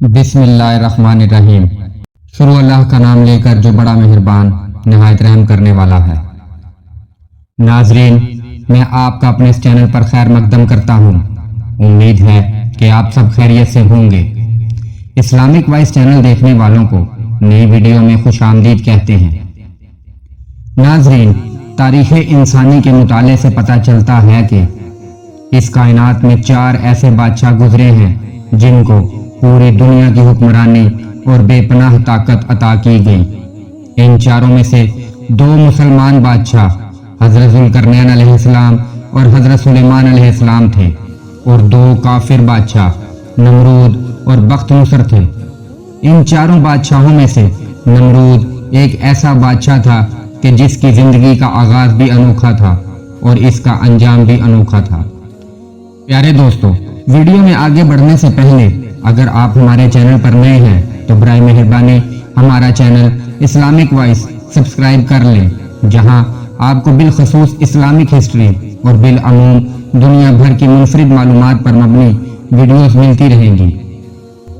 बिस्मिल्लाहिर्रहमानिर्रहीम। शुरू अल्लाह का नाम लेकर जो बड़ा मेहरबान नहायत रहम करने वाला है। नाजरीन, मैं आपका अपने इस चैनल पर खैर मकदम करता हूँ। उम्मीद है कि आप सब खैरियत से होंगे। इस्लामिक वॉइस चैनल देखने वालों को नई वीडियो में खुश आमदीद कहते हैं। नाजरीन, तारीख़ इंसानी के मुताले से पता चलता है कि इस कायनात में 4 ऐसे बादशाह गुजरे हैं जिनको पूरी दुनिया की हुक्मरानी और बेपनाह ताकत अता की गई। इन चारों में से 2 मुसलमान बादशाह हजरत ज़ुल्करनैन अलैहिस्सलाम और हजरत सुलेमान अलैहिस्सलाम थे, और 2 काफिर बादशाह नमरूद और बख्त नसर थे। इन चारों बादशाहों में से नमरूद एक ऐसा बादशाह था कि जिसकी जिंदगी का आगाज भी अनोखा था और इसका अंजाम भी अनोखा था। प्यारे दोस्तों, वीडियो में आगे बढ़ने से पहले अगर आप हमारे चैनल पर नए हैं तो बराए मेहरबानी हमारा चैनल इस्लामिक वॉइस सब्सक्राइब कर लें, जहां आपको बिलखसूस इस्लामिक हिस्ट्री और बिलअमूम दुनिया भर की मुनफरिद मालूमात पर मबनी वीडियोस मिलती रहेंगी।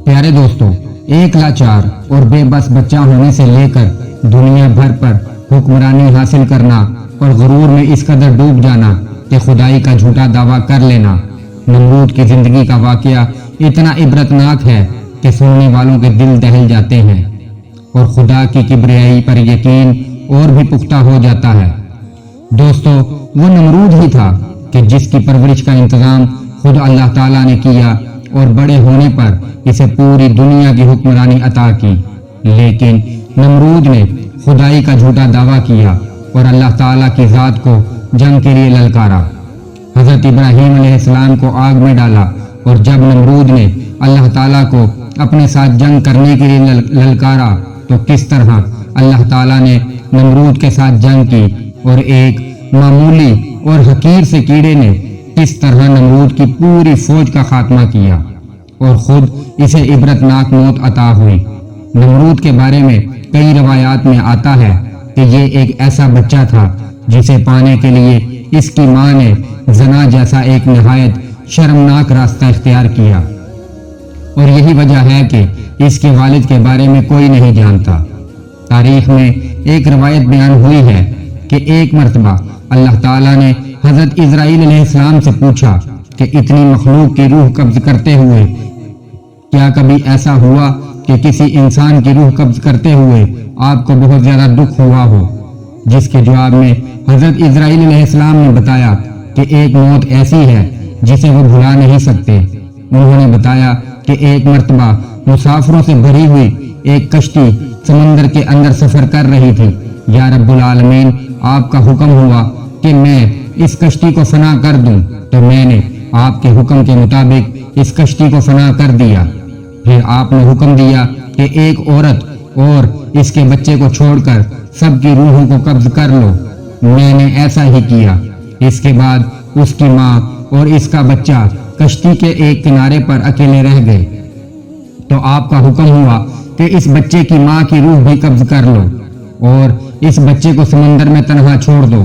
प्यारे दोस्तों, एक लाचार और बेबस बच्चा होने से लेकर दुनिया भर पर हुक्मरानी हासिल करना और गुरूर में इस कदर डूब जाना कि खुदाई का झूठा दावा कर लेना, नमरूद की जिंदगी का वाकया इतना इबरतनाक है कि सुनने वालों के दिल दहल जाते हैं और खुदा की किबरियाई पर यकीन और भी पुख्ता हो जाता है। दोस्तों, वो नमरूद ही था कि जिसकी परवरिश का इंतजाम खुद अल्लाह ताला ने किया और बड़े होने पर इसे पूरी दुनिया की हुक्मरानी अता की। लेकिन नमरूद ने खुदाई का झूठा दावा किया और अल्लाह ताला की जात को जंग के लिए ललकारा। हजरत इब्राहीम अलैहिस्सलाम को आग में डाला, और जब नमरूद ने अल्लाह ताला को अपने साथ जंग करने के लिए ललकारा तो किस तरह अल्लाह ताला ने नमरूद के साथ जंग की, और एक मामूली और हकीर से कीड़े ने किस तरह नमरूद की पूरी फौज का खात्मा किया और खुद इसे इबरतनाक मौत अता हुई। नमरूद के बारे में कई रवायात में आता है कि ये एक ऐसा बच्चा था जिसे पाने के लिए इसकी माँ ने जना जैसा एक नहायत शर्मनाक रास्ता इख्तियार किया, और यही वजह है कि इसके वालिद के बारे में कोई नहीं जानता। तारीख में एक रवायत बयान हुई है कि एक मर्तबा अल्लाह ताला ने हजरत इजराइल अलैहिस्सलाम से पूछा कि इतनी मखलूक की रूह कब्ज करते हुए क्या कभी ऐसा हुआ कि किसी इंसान की रूह कब्ज करते हुए आपको बहुत ज्यादा दुख हुआ हो? जिसके जवाब में हजरत इजराइल अलैहिस्सलाम ने बताया कि एक मौत ऐसी है जिसे वो भुला नहीं सकते। उन्होंने बताया कि एक मर्तबा मुसाफिरों से भरी हुई एक कश्ती समंदर के अंदर सफर कर रही थी। या रब्बुल आलमीन, आपका हुक्म हुआ कि मैं इस कश्ती को फना कर दूं, तो मैंने आपके हुक्म के मुताबिक इस कश्ती को फना कर दिया। फिर आपने हुक्म दिया कि एक औरत और इसके बच्चे को छोड़कर सबकी रूहों को कब्ज कर लो। मैंने ऐसा ही किया। इसके बाद उसकी माँ और इसका बच्चा कश्ती के एक किनारे पर अकेले रह गए, तो आपका हुक्म हुआ कि इस बच्चे की माँ की रूह भी कब्ज कर लो और इस बच्चे को समंदर में तन्हा छोड़ दो।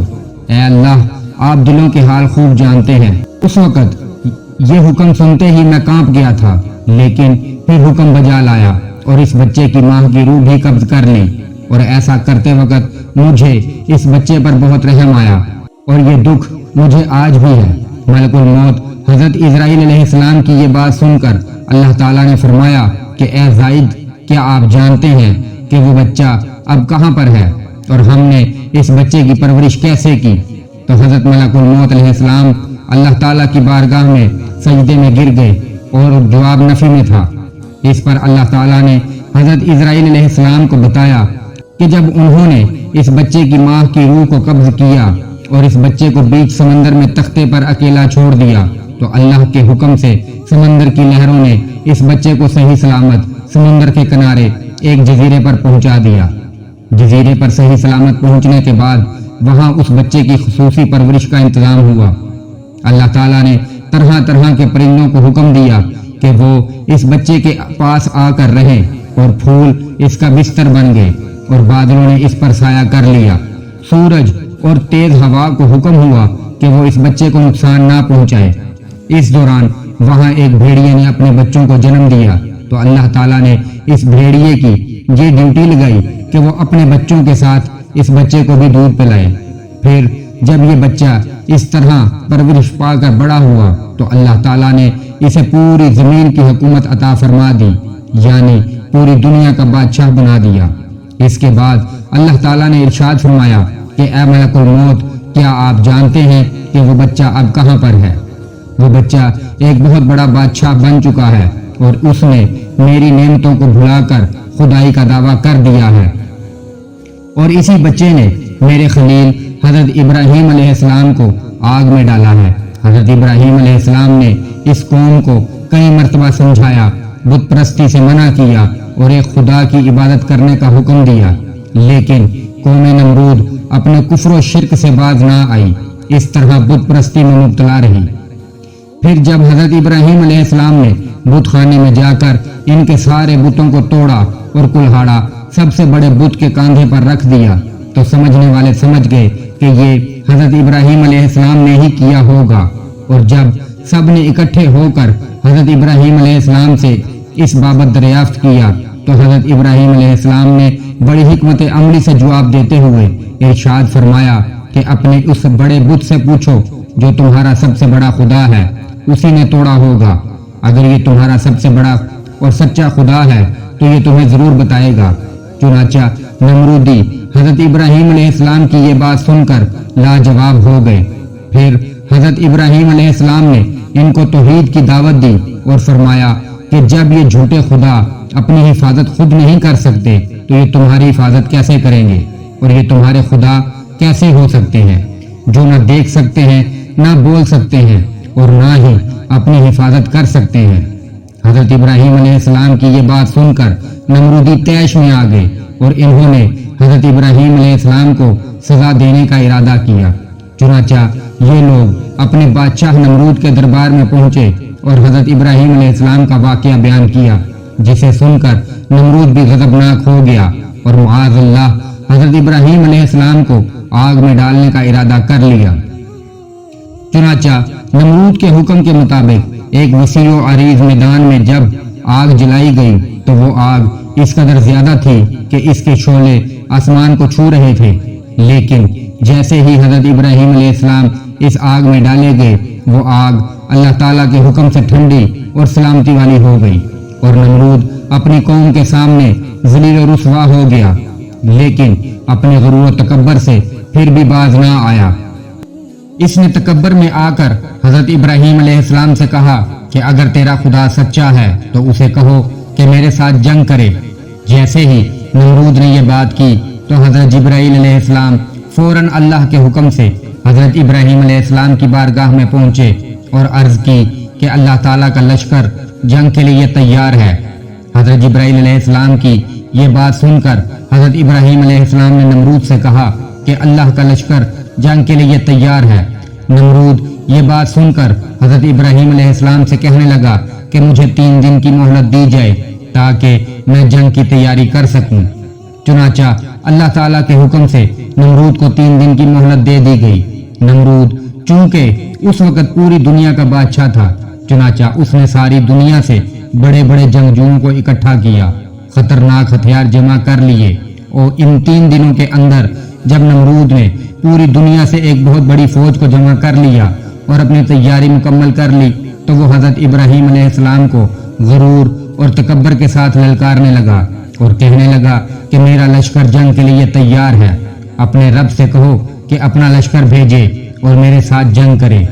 ऐ अल्लाह, आप दिलों के हाल खूब जानते हैं। उस वक़्त ये हुक्म सुनते ही मैं कांप गया था, लेकिन फिर हुक्म बजा लाया और इस बच्चे की माँ की रूह भी कब्ज कर ली, और ऐसा करते वक्त मुझे इस बच्चे पर बहुत रहम आया, और ये दुख मुझे आज भी है। मलकुल मौत हजरत इजराइल अलैहिस्सलाम की ये बात सुनकर अल्लाह ताला ने फरमाया कि ए ज़ाइद, क्या आप जानते हैं कि वो बच्चा अब कहाँ पर है और हमने इस बच्चे की परवरिश कैसे की? तो हजरत मलकुल मौत अलैहिस्सलाम अल्लाह ताला की बारगाह में सजदे में गिर गए और जवाब नफी में था। इस पर अल्लाह ताला ने हजरत इजराइल अलैहिस्सलाम को बताया कि जब उन्होंने इस बच्चे की माँ की रूह को कब्ज किया और इस बच्चे को बीच समंदर में तख्ते पर अकेला छोड़ दिया, तो अल्लाह के हुक्म से समंदर की लहरों ने इस बच्चे को सही सलामत समंदर के किनारे एक जजीरे पर पहुंचा दिया। जजीरे पर सही सलामत पहुंचने के बाद वहां उस बच्चे की खुसूसी परवरिश का इंतजाम हुआ। अल्लाह ताला ने तरह तरह के परिंदों को हुक्म दिया कि वो इस बच्चे के पास आकर रहें, और फूल इसका बिस्तर बन गए और बादलों ने इस पर साया कर लिया। सूरज और तेज हवा को हुक्म हुआ कि वो इस बच्चे को नुकसान ना पहुंचाए। इस दौरान वहां एक भेड़िए ने अपने बच्चों को जन्म दिया تو اللہ تعالیٰ نے اس بھیڑیے کی یہ ڈیوٹی لگائی کہ وہ اپنے بچوں کے ساتھ اس بچے کو بھی دودھ پلائے۔ پھر جب یہ بچہ اس طرح پرورش پا کر بڑا ہوا تو اللہ تعالیٰ نے اسے پوری زمین کی حکومت عطا فرما دی، یعنی پوری دنیا کا بادشاہ بنا دیا۔ اس کے بعد اللہ تعالیٰ نے ارشاد فرمایا کہ اے ملک الموت، کیا آپ جانتے ہیں کہ وہ بچہ اب کہاں پر ہے؟ وہ بچہ ایک بہت بڑا بادشاہ بن چکا ہے اور اس نے میری نعمتوں کو بھلا کر خدائی کا دعویٰ کر دیا ہے، اور اسی بچے نے میرے خلیل حضرت ابراہیم علیہ السلام کو آگ میں ڈالا ہے۔ حضرت ابراہیم علیہ السلام نے اس قوم کو کئی مرتبہ سمجھایا، بت پرستی سے منع کیا اور ایک خدا کی عبادت کرنے کا حکم دیا، لیکن قوم نمرود اپنے کفر و شرک سے باز نہ آئی، اس طرح بت پرستی میں مبتلا رہی۔ پھر جب حضرت ابراہیم علیہ السلام نے بت خانے میں جا کر ان کے سارے بتوں کو توڑا اور کلہاڑا سب سے بڑے بت کے کاندھے پر رکھ دیا تو سمجھنے والے سمجھ گئے کہ یہ حضرت ابراہیم علیہ السلام نے ہی کیا ہوگا، اور جب سب نے اکٹھے ہو کر حضرت ابراہیم علیہ السلام سے اس بابت دریافت کیا تو حضرت ابراہیم علیہ السلام نے بڑی حکمت عملی سے جواب دیتے ہوئے ارشاد فرمایا کہ اپنے اس بڑے بت سے پوچھو جو تمہارا سب سے بڑا خدا ہے، اسی نے توڑا ہوگا۔ اگر یہ تمہارا سب سے بڑا اور سچا خدا ہے تو یہ تمہیں ضرور بتائے گا۔ چنانچہ نمرودی حضرت ابراہیم علیہ السلام کی یہ بات سن کر لاجواب ہو گئے۔ پھر حضرت ابراہیم علیہ السلام نے ان کو توحید کی دعوت دی اور فرمایا کہ جب یہ جھوٹے خدا اپنی حفاظت خود نہیں کر سکتے تو یہ تمہاری حفاظت کیسے کریں گے، اور یہ تمہارے خدا کیسے ہو سکتے ہیں جو نہ دیکھ سکتے ہیں، نہ بول سکتے ہیں، اور نہ ہی اپنی حفاظت کر سکتے ہیں۔ حضرت ابراہیم علیہ السلام کی یہ بات سن کر نمرودی طیش میں آ گئے اور انہوں نے حضرت ابراہیم علیہ السلام کو سزا دینے کا ارادہ کیا۔ چنانچہ یہ لوگ اپنے بادشاہ نمرود کے دربار میں پہنچے اور حضرت ابراہیم علیہ السلام کا واقعہ بیان کیا، جسے سن کر نمرود بھی غضبناک ہو گیا اور معاذ اللہ حضرت ابراہیم علیہ السلام کو آگ میں ڈالنے کا ارادہ کر لیا۔ چنانچہ نمرود کے حکم کے مطابق ایک وسیع و عریض میدان میں جب آگ جلائی گئی تو وہ آگ اس قدر زیادہ تھی کہ اس کے شعلے آسمان کو چھو رہے تھے، لیکن جیسے ہی حضرت ابراہیم علیہ السلام اس آگ میں ڈالے گئے وہ آگ اللہ تعالیٰ کے حکم سے ٹھنڈی اور سلامتی والی ہو گئی، اور نمرود اپنی قوم کے سامنے ذلیل و رسوا ہو گیا، لیکن اپنے غرور و تکبر سے پھر بھی باز نہ آیا۔ اس نے تکبر میں آ کر حضرت ابراہیم علیہ السلام سے کہا کہ اگر تیرا خدا سچا ہے تو اسے کہو کہ میرے ساتھ جنگ کرے۔ جیسے ہی نمرود نے یہ بات کی تو حضرت جبرائیل علیہ السلام فوراً اللہ کے حکم سے حضرت ابراہیم علیہ السلام کی بارگاہ میں پہنچے اور عرض کی کہ اللہ تعالیٰ کا لشکر جنگ کے لیے تیار ہے۔ حضرت جبرائیل علیہ السلام کی یہ بات سن کر حضرت ابراہیم علیہ السلام نے نمرود سے کہا کہ اللہ کا لشکر جنگ کے لیے تیار ہے۔ نمرود یہ بات سن کر حضرت ابراہیم علیہ السلام سے کہنے لگا کہ مجھے 3 دن کی مہلت دی جائے تاکہ میں جنگ کی تیاری کر سکوں۔ چنانچہ اللہ تعالیٰ کے حکم سے نمرود کو 3 دن کی مہلت دے دی گئی۔ نمرود چونکہ اس وقت پوری دنیا کا بادشاہ تھا، چنانچہ اس نے ساری دنیا سے بڑے بڑے جنگجوؤں کو اکٹھا کیا، خطرناک ہتھیار جمع کر لیے، اور ان 3 دنوں کے اندر جب نمرود نے پوری دنیا سے ایک بہت بڑی فوج کو جمع کر لیا اور اپنی تیاری مکمل کر لی تو وہ حضرت ابراہیم علیہ السلام کو غرور اور تکبر کے ساتھ للکارنے لگا اور کہنے لگا کہ میرا لشکر جنگ کے لیے تیار ہے، اپنے رب سے کہو کہ اپنا لشکر بھیجے اور میرے ساتھ جنگ کرے۔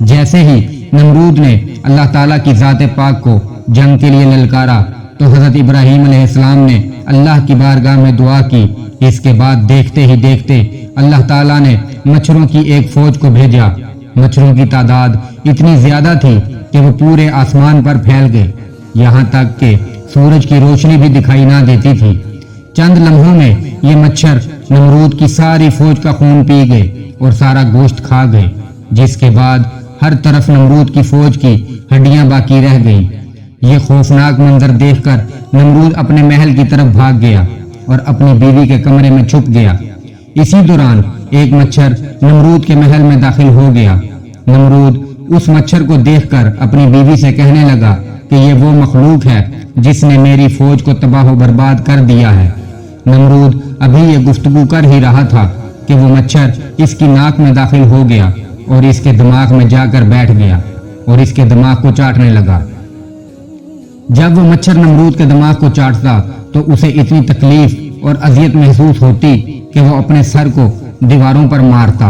جیسے ہی نمرود نے اللہ تعالیٰ کی ذات پاک کو جنگ کے لیے للکارا تو حضرت ابراہیم علیہ السلام نے اللہ کی بارگاہ میں دعا کی۔ اس کے بعد دیکھتے ہی دیکھتے اللہ تعالیٰ نے مچھروں کی ایک فوج کو بھیجا۔ مچھروں کی تعداد اتنی زیادہ تھی کہ وہ پورے آسمان پر پھیل گئے، یہاں تک کہ سورج کی روشنی بھی دکھائی نہ دیتی تھی۔ چند لمحوں میں یہ مچھر نمرود کی ساری فوج کا خون پی گئے اور سارا گوشت کھا گئے، جس کے بعد ہر طرف نمرود کی فوج کی ہڈیاں باقی رہ گئیں۔ یہ خوفناک منظر دیکھ کر نمرود اپنے محل کی طرف بھاگ گیا اور اپنی بیوی کے کمرے میں چھپ گیا۔ اسی دوران ایک مچھر نمرود کے محل میں داخل ہو گیا۔ نمرود اس مچھر کو دیکھ کر اپنی بیوی سے کہنے لگا کہ یہ وہ مخلوق ہے जिसने मेरी फौज को तबाह बर्बाद कर दिया है। नमरूद अभी ये गुफ्तगू कर ही रहा था कि वो मच्छर इसकी नाक में दाखिल हो गया और इसके दिमाग में जाकर बैठ गया और इसके दिमाग को चाटने लगा। जब वो मच्छर नमरूद के दिमाग को चाटता तो उसे इतनी तकलीफ और अजियत महसूस होती कि वो अपने सर को दीवारों पर मारता।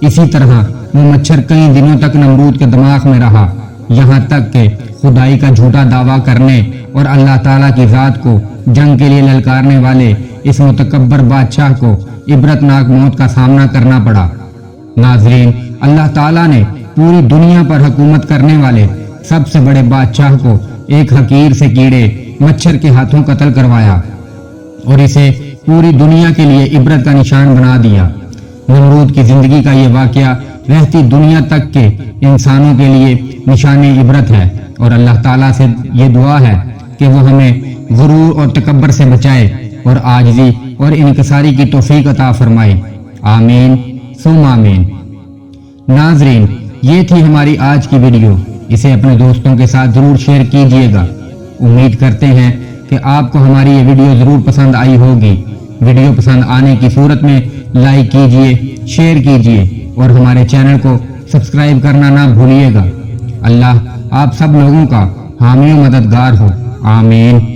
इसी तरह वो मच्छर कई दिनों तक नमरूद के दिमाग में रहा, यहाँ तक कि खुदाई का झूठा दावा करने और अल्लाह ताला की जात को जंग के लिए ललकारने वाले इस मुतकब्बर बादशाह को इबरतनाक मौत का सामना करना पड़ा। नाजरीन, अल्लाह ताला ने पूरी दुनिया पर हुकूमत करने वाले सबसे बड़े बादशाह को एक हकीर से कीड़े मच्छर के हाथों कत्ल करवाया और इसे पूरी दुनिया के लिए इबरत का निशान बना दिया। नमरूद की जिंदगी का ये वाकया रहती दुनिया तक के इंसानों के लिए निशान इबरत है और अल्लाह ताला से ये दुआ है कि वो हमें गुरूर और तकब्बर से बचाए और आजिज़ी और इनकसारी की तौफीक अता फरमाए। आमीन सुम आमीन। नाजरीन, ये थी हमारी आज की वीडियो। इसे अपने दोस्तों के साथ जरूर शेयर कीजिएगा। उम्मीद करते हैं कि आपको हमारी ये वीडियो जरूर पसंद आई होगी। वीडियो पसंद आने की सूरत में लाइक कीजिए, शेयर कीजिए और हमारे चैनल को सब्सक्राइब करना ना भूलिएगा। अल्लाह आप सब लोगों का हामी और मददगार हो। आमीन।